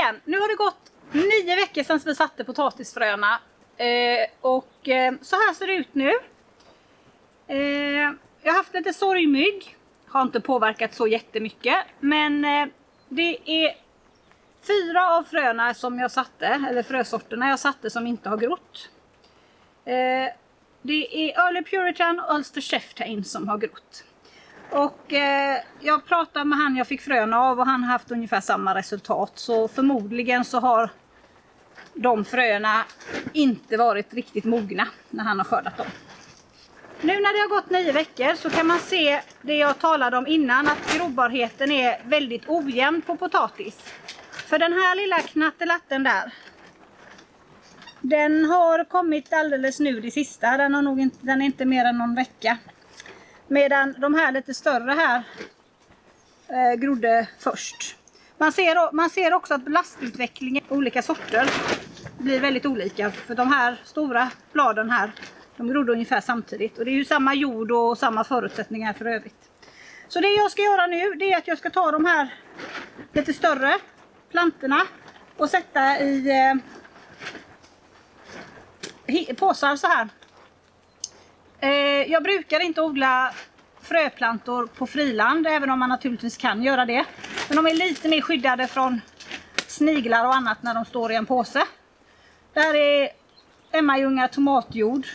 igen. Nu har det gått 9 veckor sedan vi satte potatisfröna. Så här ser det ut nu. Jag har haft lite sorgmygg. Har inte påverkat så jättemycket. Men det är 4 av fröna som jag satte, eller frösorterna jag satte, som inte har grott. Det är Early Puritan och Ulster Chieftain som har grott. Och jag pratade med han jag fick fröna av och han har haft ungefär samma resultat. Så förmodligen så har de fröna inte varit riktigt mogna när han har skördat dem. Nu när det har gått 9 veckor så kan man se det jag talade om innan, att grobarheten är väldigt ojämn på potatis. För den här lilla knattelatten där, den har kommit alldeles nu det sista. Den är inte mer än någon vecka. Medan de här lite större här grodde först. Man ser också att blastutvecklingen i olika sorter blir väldigt olika. För de här stora bladen här, de grodde ungefär samtidigt. Och det är ju samma jord och samma förutsättningar för övrigt. Så det jag ska göra nu, det är att jag ska ta de här lite större plantorna och sätta i påsar så här. Jag brukar inte odla fröplantor på friland, även om man naturligtvis kan göra det. Men de är lite mer skyddade från sniglar och annat när de står i en påse. Där är Emmaljunga tomatjord.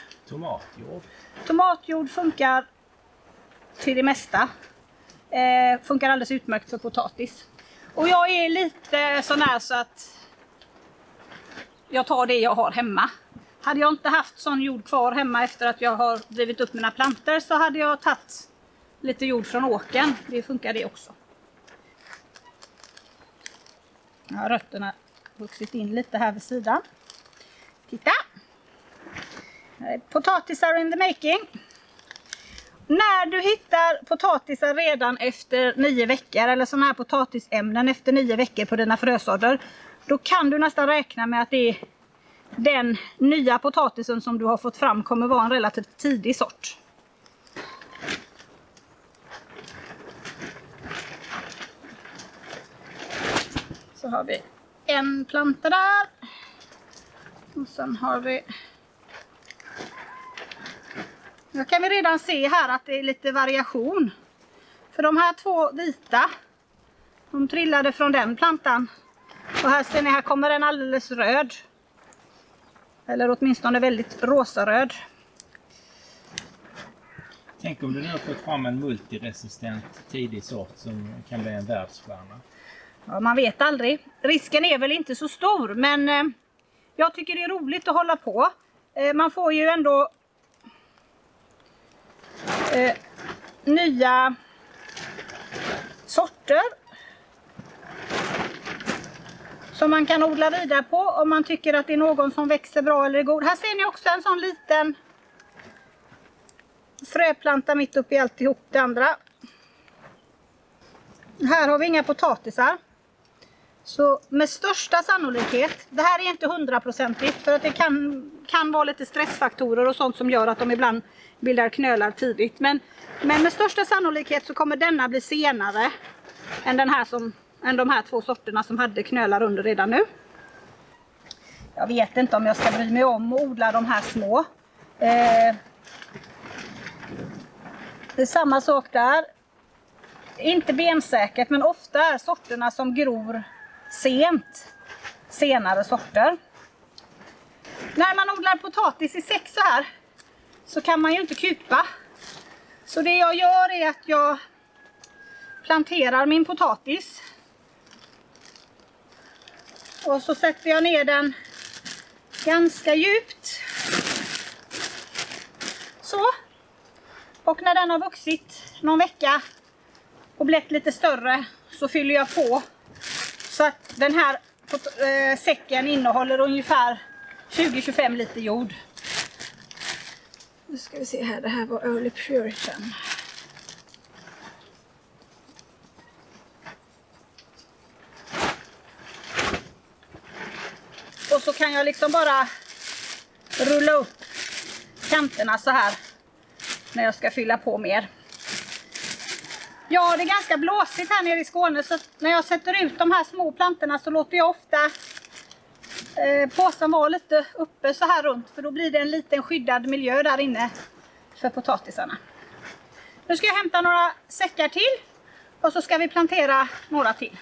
Tomatjord funkar till det mesta. Funkar alldeles utmärkt för potatis. Och jag är lite sån här så att jag tar det jag har hemma. Hade jag inte haft sån jord kvar hemma efter att jag har drivit upp mina plantor, så hade jag tagit lite jord från åkern. Det funkar det också. Jag har rötterna vuxit in lite här vid sidan. Titta! Potatisar in the making. När du hittar potatisar redan efter 9 veckor, eller sådana här potatisämnen efter 9 veckor på dina frösådder, då kan du nästan räkna med att det är den nya potatisen som du har fått fram kommer vara en relativt tidig sort. Så har vi en planta där. Och sen har vi... Nu kan vi redan se här att det är lite variation. För de här 2 vita, de trillade från den plantan. Och här ser ni, här kommer en alldeles röd. Eller åtminstone väldigt rosaröd. Tänk om du nu har fått fram en multiresistent tidig sort som kan bli en världsstjärna. Ja, man vet aldrig. Risken är väl inte så stor, men jag tycker det är roligt att hålla på. Man får ju ändå nya sorter som man kan odla vidare på om man tycker att det är någon som växer bra eller är god. Här ser ni också en sån liten fröplanta mitt upp i alltihop det andra. Här har vi inga potatisar. Så med största sannolikhet, det här är inte 100%igt för att det kan vara lite stressfaktorer och sånt som gör att de ibland bildar knölar tidigt. Men med största sannolikhet så kommer denna bli senare än de här 2 sorterna som hade knölar under redan nu. Jag vet inte om jag ska bry mig om att odla de här små. Det är samma sak där. Inte bensäkert, men ofta är sorterna som gror sent senare sorter. När man odlar potatis i säck så här så kan man ju inte kupa. Så det jag gör är att jag planterar min potatis. Och så sätter jag ner den ganska djupt. Så. Och när den har vuxit någon vecka och blivit lite större så fyller jag på. Så att den här säcken innehåller ungefär 20-25 liter jord. Nu ska vi se här, det här var Early Puritan. Och så kan jag liksom bara rulla upp kanterna så här när jag ska fylla på mer. Ja, det är ganska blåsigt här nere i Skåne, så när jag sätter ut de här små plantorna så låter jag ofta påsen vara lite uppe så här runt, för då blir det en liten skyddad miljö där inne för potatisarna. Nu ska jag hämta några säckar till och så ska vi plantera några till.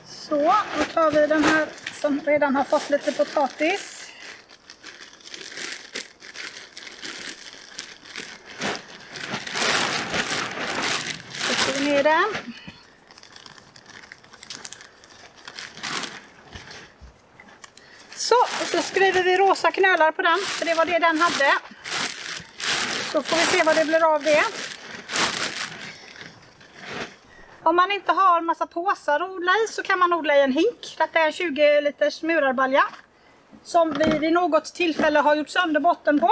Så, då tar vi den här som redan har fått lite potatis. Sätter vi ner den. Så, och så skriver vi rosa knölar på den, för det var det den hade. Så får vi se vad det blir av det. Om man inte har massa påsar att odla i så kan man odla i en hink. Detta är en 20 liters murarbalja som vi vid något tillfälle har gjort sönder botten på.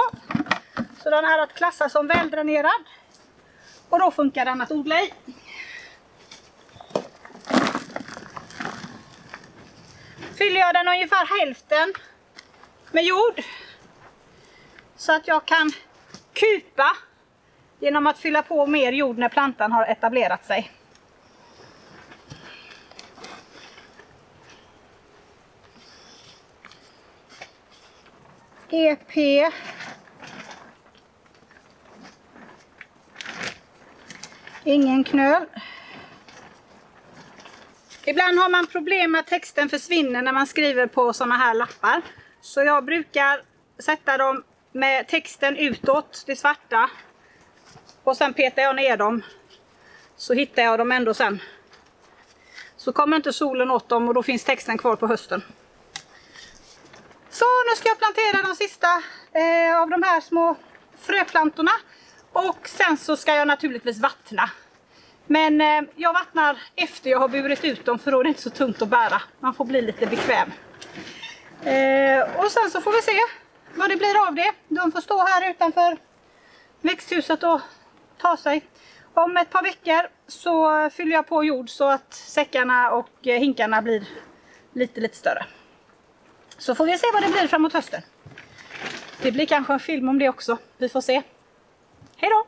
Så den är att klassa som väldränerad. Och då funkar den att odla i. Fyller jag den ungefär hälften med jord. Så att jag kan kupa genom att fylla på mer jord när plantan har etablerat sig. EP. Ingen knöl. Ibland har man problem med att texten försvinner när man skriver på såna här lappar. Så jag brukar sätta dem med texten utåt, det svarta. Och sen petar jag ner dem. Så hittar jag dem ändå sen. Så kommer inte solen åt dem och då finns texten kvar på hösten. Så nu ska jag plantera de sista av de här små fröplantorna. Och sen så ska jag naturligtvis vattna. Men jag vattnar efter jag har burit ut dem, för då är det inte så tungt att bära. Man får bli lite bekväm. Och sen så får vi se vad det blir av det. De får stå här utanför växthuset och ta sig. Om ett par veckor så fyller jag på jord så att säckarna och hinkarna blir lite större. Så får vi se vad det blir framåt hösten. Det blir kanske en film om det också. Vi får se. Hej då!